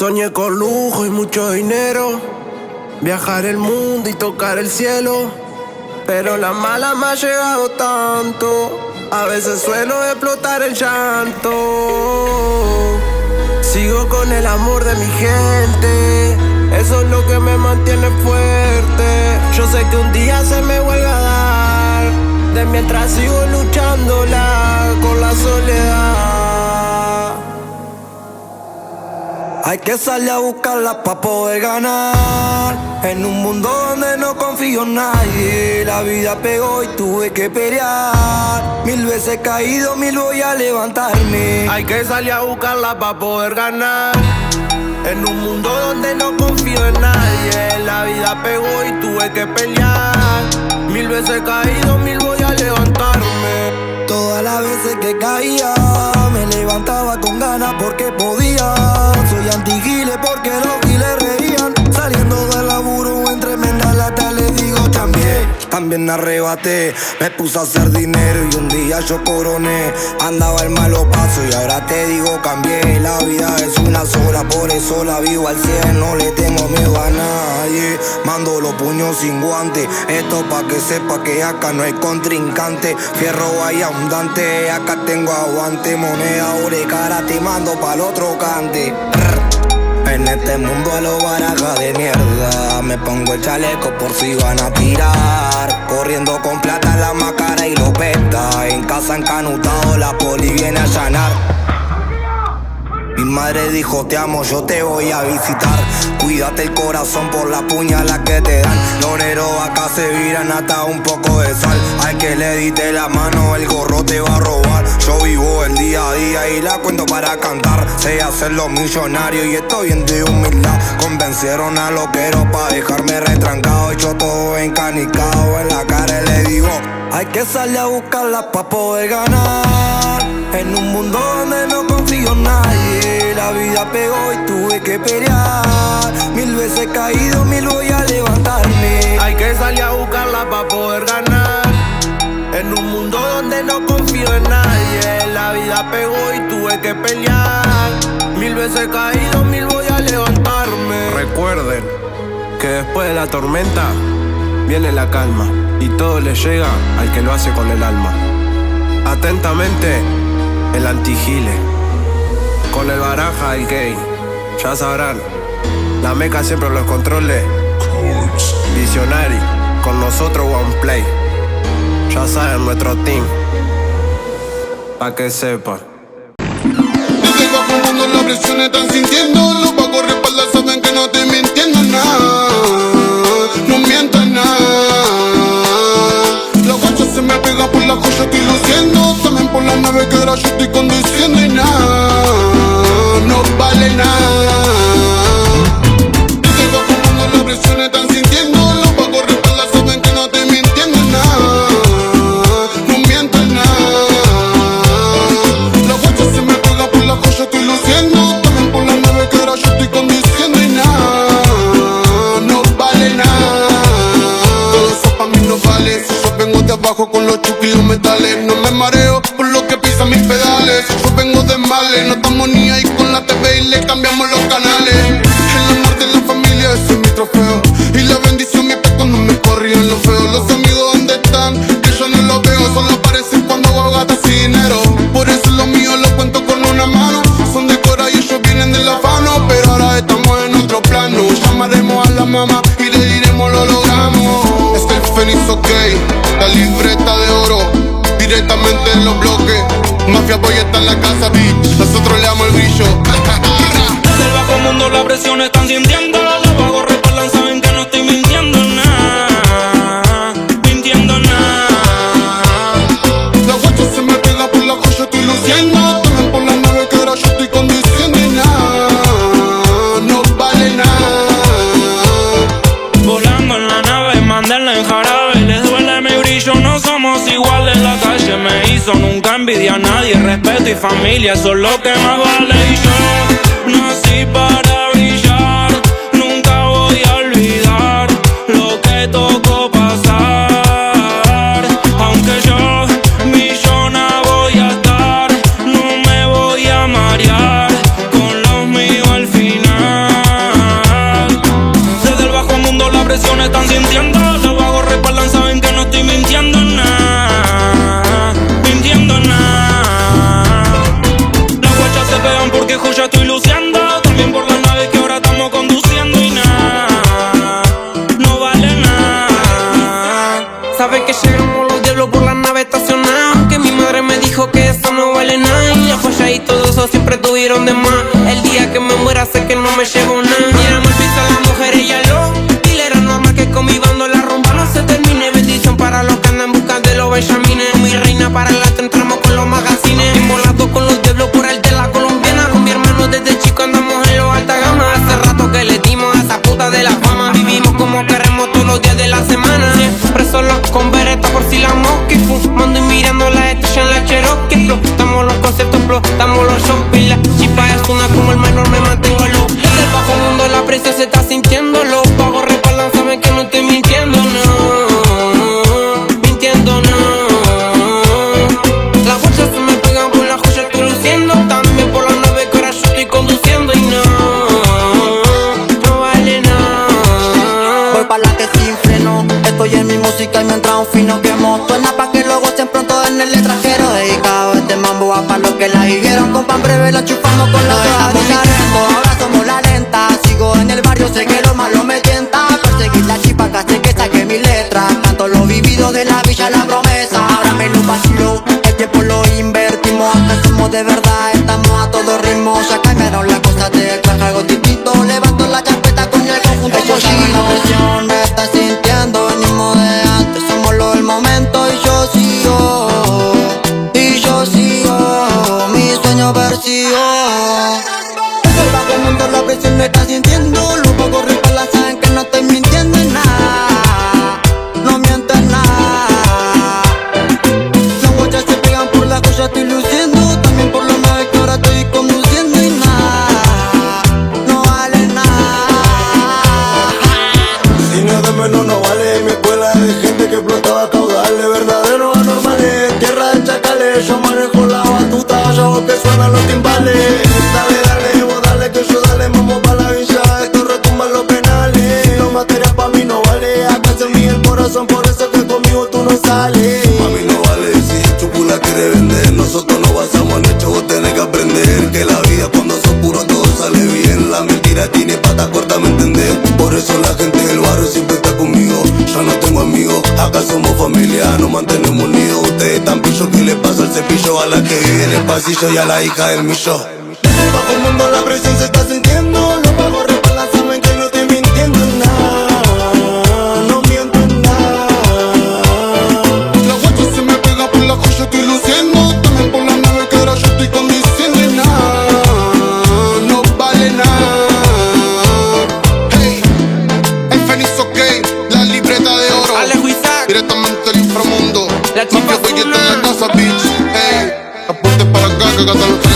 Soñé con lujo y mucho dinero, viajar el mundo y tocar el cielo. Pero la mala me ha llegado tanto, a veces suelo explotar en llanto. Sigo con el amor de mi gente, eso es lo que me mantiene fuerte. Yo sé que un día se me vuelve a dar, de mientras sigo luchándola con la soledad. Hay que salir a buscarla pa' poder ganar, en un mundo donde no confío en nadie. La vida pegó y tuve que pelear, 1000 veces caído, 1000 voy a levantarme. Hay que salir a buscarla pa' poder ganar, en un mundo donde no confío en nadie. La vida pegó y tuve que pelear, 1000 veces caído, 1000 voy a levantarme. Todas las veces que caía, me levantaba con ganas porque podía. Soy anti-giles porque los giles reían, saliendo del laburo en tremenda lata. Les digo también arrebaté, me puse a hacer dinero y un día yo coroné. Andaba el malo paso y ahora te digo cambié. La vida es una sola, por eso la vivo al 100. No le tengo miedo a nadie, mando los puños sin guante. Esto pa' que sepa que acá no hay contrincante. Fierro hay abundante, acá tengo aguante. Moneda oro y cara te mando pa'l otro cante. En este mundo a lo baraja de mierda, me pongo el chaleco por si van a tirar. Corriendo con plata en la macara y lo peta. En casa encanutado la poli viene a allanar. Mi madre dijo te amo, yo te voy a visitar. Cuídate el corazón por la puñalada que te dan. Los negros acá se viran hasta un poco de sal. Al que le diste la mano el gorro te va a robar. Yo vivo el día a día y la cuento para cantar. Sé hacer los millonarios y estoy bien de humildad. Convencieron a loqueros pa' dejarme retrancado, hecho todo encanicado. En la cara le digo hay que salir a buscarla pa' poder ganar, en un mundo donde no confío en nadie. La vida pegó y tuve que pelear, 1000 veces caído, 1000 voy a levantarme. Hay que salir a buscarla pa' poder ganar, en un mundo donde no confío en nadie. La vida pegó y tuve que pelear, 1000 veces caído, 1000 voy a levantarme. Recuerden que después de la tormenta viene la calma, y todo le llega al que lo hace con el alma. Atentamente, el anti-gile, con el baraja del gay. Ya sabrán, la meca siempre los controles. Visionary, con nosotros one play. Ya saben, nuestro team, pa' que sepan. Desde el bajo mundo la presión están sintiendo. Los pagos respaldas saben que no te mintiendo nada, no mientas nada. La guacha se me pega por la joya, estoy luciendo. También por la nave que ahora yo estoy conduciendo y nada, no vale nada. Desde el bajo mundo la presión están sintiendo. Los pagos respaldas saben que no te mintiendo nada, no mientas nada. La guacha se me pega por la joya, estoy luciendo. También por la nave que ahora yo estoy conduciendo y nada, no vale nada. Todo eso pa' mí no vale. Si yo vengo de abajo con los chuki y los metales, no me mareo por lo que pisan mis pedales. Yo vengo de males, no estamos ni ahí con la TV y le cambiamos los canales. El amor de la familia, ese es mi trofeo, y la bendición mi peco no me corrían lo feo. Los amigos ¿dónde están? Que yo no los veo, solo aparecen cuando hago gastos y dinero. Por eso lo mío lo cuento con una mano. Son de Cora y ellos vienen del afano, pero ahora estamos en otro plano. Llamaremos a la mamá y le diremos lo logramos. Es que el Fénix ok, la libreta de oro, directamente en los bloques. Mafia Boy está en la casa, bitch, nosotros le damos el brillo. Desde el bajo mundo la presión están sintiendo. Los pagos respaldan, saben que no estoy mintiendo nada, mintiendo nada. La guacha se me pega por la joya, estoy luciendo. También por la nave que ahora yo estoy conduciendo y nada, no vale nada. Volando en la nave, mándenla en jarabe. Les duele mi brillo, no somos iguales. La calle me hizo nunca envidia a nadie. Respeto y familia, eso es lo que más vale. Y yo nací para brillar, nunca voy a olvidar lo que tocó pasar. Aunque yo millona voy a estar, no me voy a marear con los míos al final. sé que no me llevo nada. Miramos el piso a las mujeres y a los. Dile era normal que con mi bando la rumba no se termine. Bendición para los que andan en busca de los benjamines. Mi reina para el arte, entramos con los magazines. Envolado con los diablos por el de la colombiana. Con mi hermano desde chico andamos en los alta gama. Hace rato que le dimos a esa puta de la fama. Vivimos como queremos todos los días de la semana. Siempre solo con bereta por si la mosca. Fumando y mirando las estrellas en la Cherokee. Explotamos los conceptos, explotamos los shopping. La chipa es una como el menor, me mantengo low. Desde el bajo mundo la presión se está sintiendo. Los pagos respaldan, saben que no estoy mintiendo, no. Mintiendo, no. Las bolsas se me pegan por la joya, estoy luciendo. También por la nave que ahora yo estoy conduciendo. Y no, no vale nada. Voy pa' la que sin freno. Estoy en mi música y me entra un fino quemo. Suena pa' que luego se pronto en el extranjero. Dedicado este mambo va pa' los que la hicieron. Con pan breve la chupamos con la dejamos carendo. Ahora somos la lenta. Sigo en el barrio, sé que lo malo me tienta. Perseguir la chipa casi que saqué mi letra. Tanto lo vivido de la villa la promesa. Ahora me lo vacilo, el tiempo lo invertimos. Acá somos de verdad, estamos a todo ritmo. Ya cambiaron las cosas de traje algo distinto. Levanto la chapeta con el conjunto. La presión me está sintiendo. Venimos de antes, somos lo del momento. Y yo sigo, mi sueño persigo. El bajo mundo la presión me está sintiendo. Los pocos respaldan, saben que no estoy mintiendo en nada. No miento en nada. Las huellas se pegan por la joya, estoy luciendo. También por la nave que ahora estoy conduciendo. Y nada, no vale nada. Si no de menos no vale. Mi escuela de gente que explotaba caudales. Verdaderos anormales, tierra de chacales. Yo manejo la batuta, yo hago que suenan los timbales. Dale, dale, vos dale, que yo dale. Vamos pa' la villa, esto retumba los penales. Si no material pa' mí no vale. Acá se mí el corazón, por eso que conmigo tú no sales. Pa' mí no vale, si Chupula quiere vender. Nosotros no basamos en hecho, vos tenés que aprender. Que la vida cuando sos puro todo sale bien. La mentira tiene pata corta, ¿me entendés? Por eso la gente del barrio siempre está conmigo. Yo no tengo amigos, acá somos familia, nos mantenemos unidos. Ustedes están pillos, ¿qué le pasa al cepillo? A la que vive en el pasillo y a la hija del millón. Desde el bajo mundo la presión se está sintiendo. Los pagos respaldan, saben que no estoy mintiendo en nada. No miento en nada. La guacha se me pega por la joya, estoy luciendo. También por la nave que ahora yo estoy conduciendo. Y nada, no vale nada. Hey, el Fénix OK, la libreta de oro. Alejo Isaac, Directamente del inframundo. la chipa Mafia, es en una. la casa, bitch. Hey, apunte para acá que acá están los